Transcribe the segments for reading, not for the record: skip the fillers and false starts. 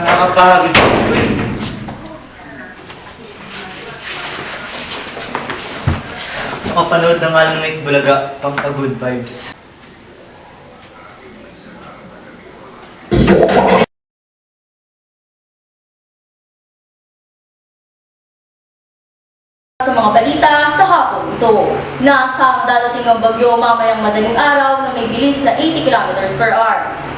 Nakakapagod. Uy! Makapanood ng Alang Night Bulaga, pang-good vibes. Sa mga balita sa hapon ito, nasa darating ang bagyo mamayang madaling araw na may bilis na 80 km/h.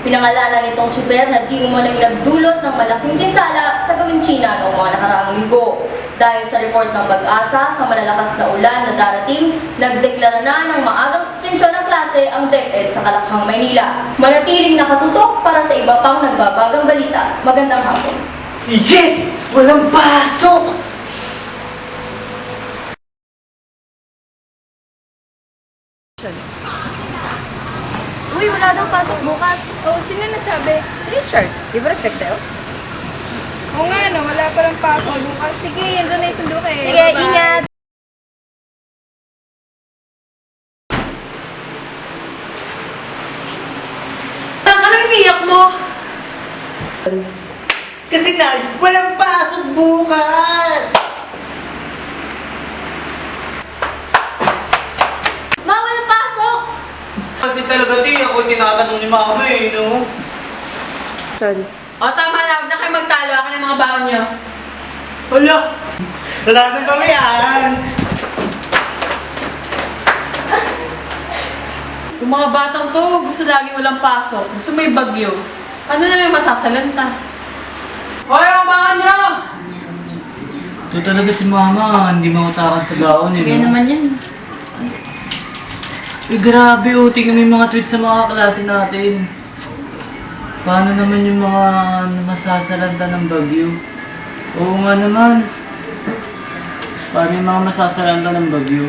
Pinangalanan nitong tsuper na di umano'y nagdulot ng malaking pinsala sa gawing China noong mga nakaraang linggo. Dahil sa report ng Pag-asa sa malalakas na ulan na darating, nagdeklara na ng maagang suspensyon ng klase ang DepEd sa Kalakhang, Maynila. Manatiling nakatutok para sa iba pang nagbabagang balita. Magandang hapon. Yes! Walang pasok! Uy, wala daw pasok bukas. Oh, sino nagsabi? Si Richard. Di ba nag-text sa'yo? Oo nga, no. Wala pa lang pasok bukas. Sige, yan doon na yung sundo eh. Sige, bye. Ingat! Ano iniyak mo? Kasi na, walang pasok bukas! Walang pasok! Kasi talaga ako tinatanong ni mama no? O, tama na. Huwag na kayo magtalo. Ako ng mga baon nyo. Hala! Wala nang kami yan! Yung mga batang to, gusto lagi walang pasok. Gusto may bagyo. Ano na may masasalanta? Hoy, mga baon nyo! Ito talaga si mama, hindi mautakan sa baon Kaya naman yan. Eh grabe tingnan mo yung mga tweets sa mga klase natin. Paano naman yung mga masasalanta ng bagyo? Oo nga naman. Paano yung mga masasalanta ng bagyo?